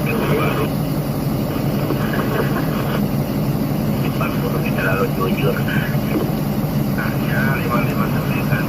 HP baru. Jepang kudu kita lalu jujur. Nah, ya 55 kan.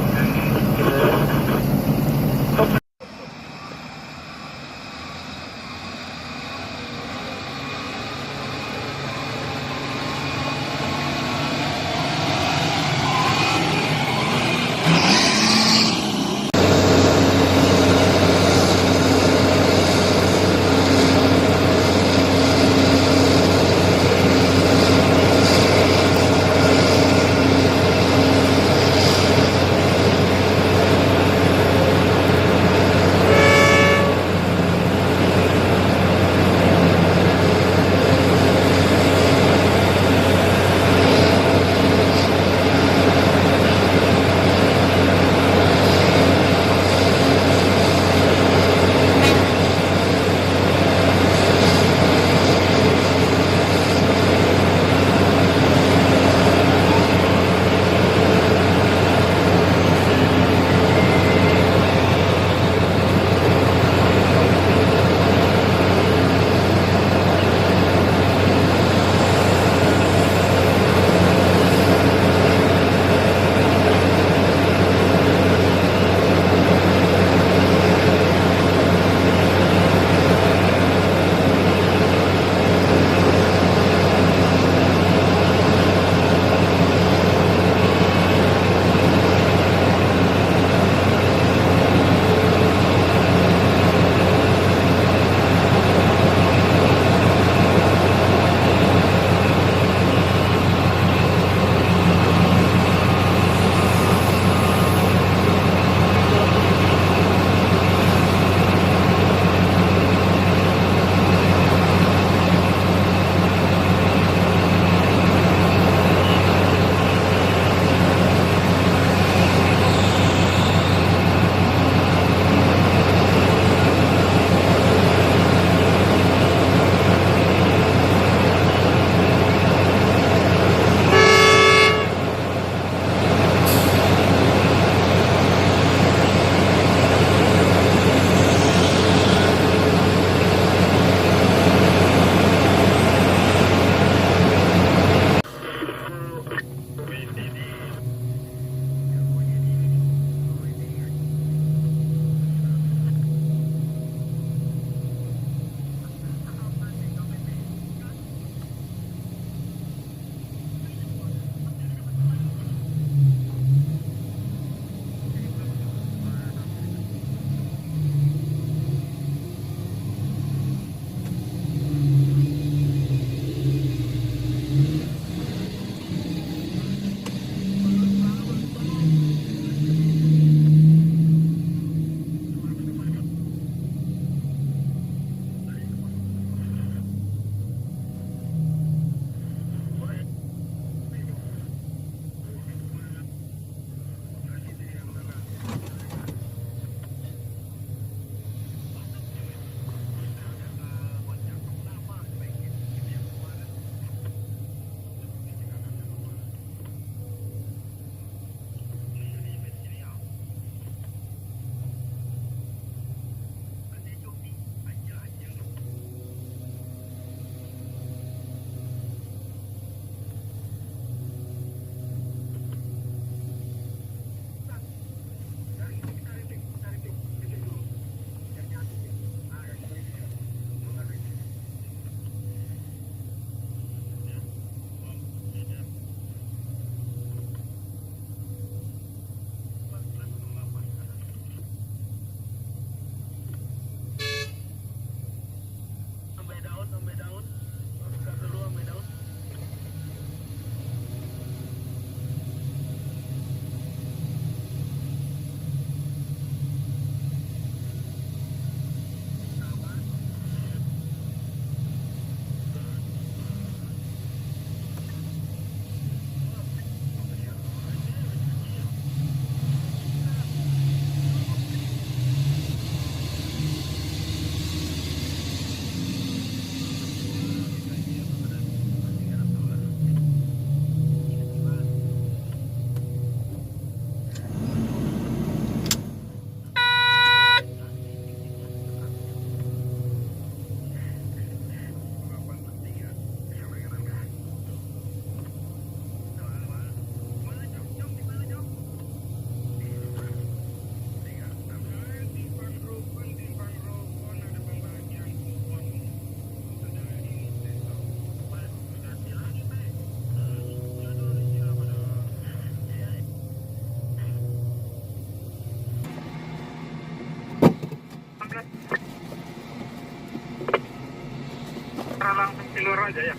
langsung keluar aja ya.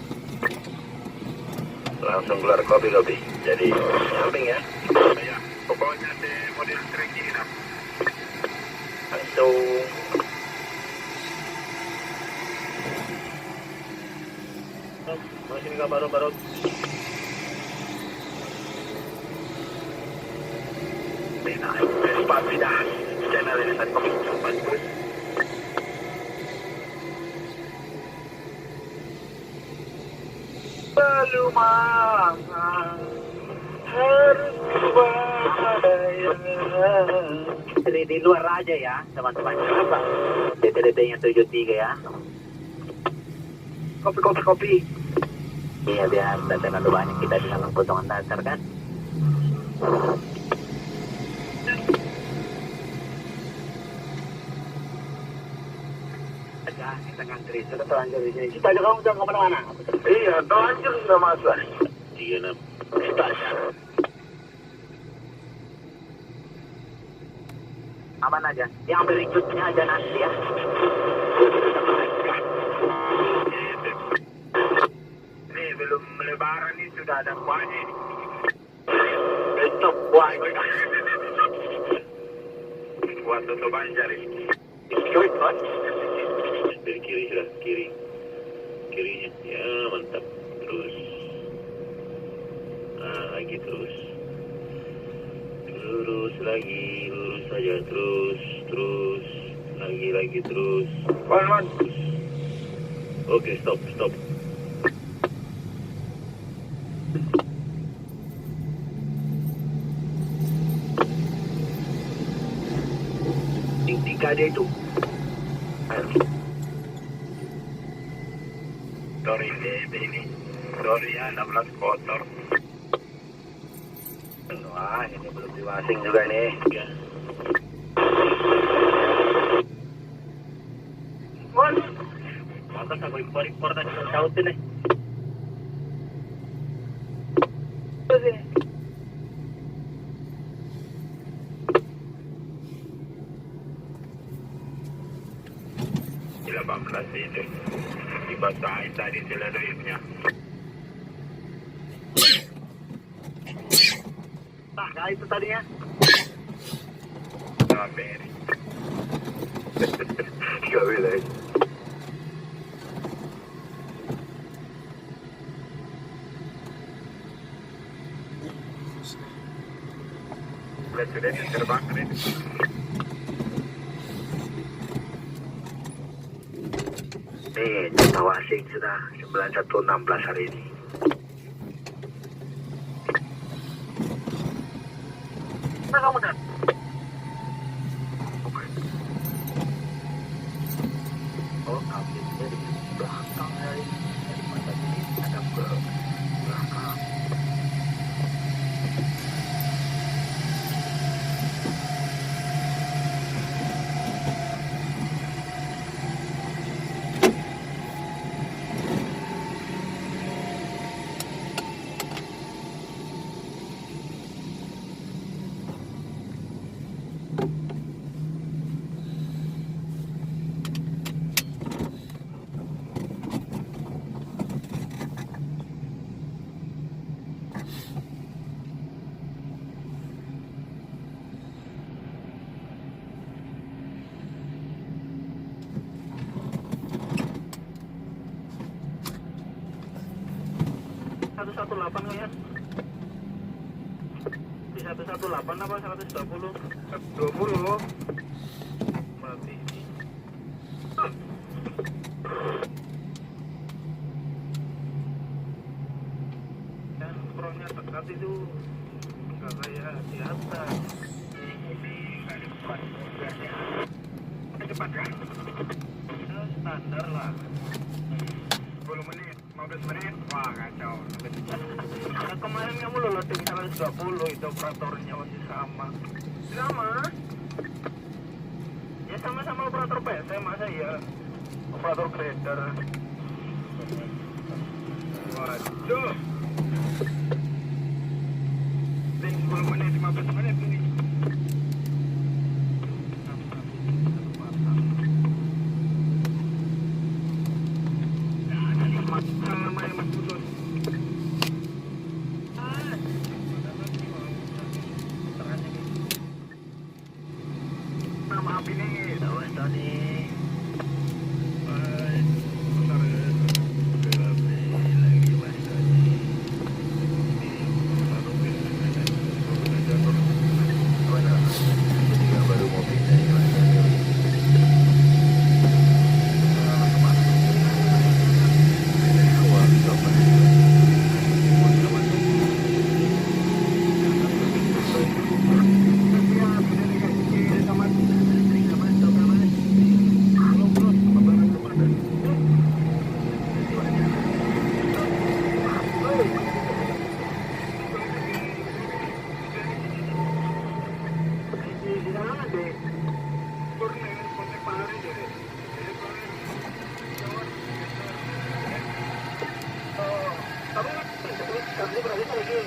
Langsung keluar kopi. Jadi samping ya. Ya, pokoknya di model trek ini dah. Langsung. Masih nggak baru-baru. Nah, cepat tidak. Channel ini tadi kopi cepat terus. Pelumangan harus berhadaya. Di luar aja ya, teman-teman. Kenapa? DTDT-nya 73 ya. Kopi. Iya, biar terlalu banyak kita di dalam potongan dasar kan. Kita ngantri, sudah terlanjur di sini. Kita aja kamu jangan kemana-mana. Iya, terlanjur sudah masalah. 36. Kita aja. Aman aja. Yang berikutnya aja nanti ya. Ini belum lebaran ini sudah ada kuahnya. Besok kuah. Kuah soto Banjar ini. Ikut kan? Dari kiri sudah, kirinya ya, mantap. Terus lagi terus lagi, lurus saja, terus lagi terus. Oke, stop. Tiga dia itu. Sorry ya, 16 kotor. Wah, ini belum diwasing juga nih. Ya. Maka aku impor tadi ke saut ini. Sila 18 itu. Dibasahin tadi sila duitnya. Nah, itu tadinya. Beri. Gak boleh. Sudah terbang ini. Kita wasing sudah 9116 hari ini. Kamu dah. Oh, habis dari belakang dari mata ini ada ke belakang. Delapan ya? Di 118 apa 120? 120. Berarti ini. Dan pro-nya tekat itu enggak kayak di atas. Ini enggak cepat. Cepat kan? Standar lah. 10 menit, 15 menit, wah kacau. Nah, kemarin kamu lolotin 120 itu operatornya masih sama. Ya sama-sama operator PC, masa ya operator grader. Waduh. 10 menit, 15 menit ini. berarti lagi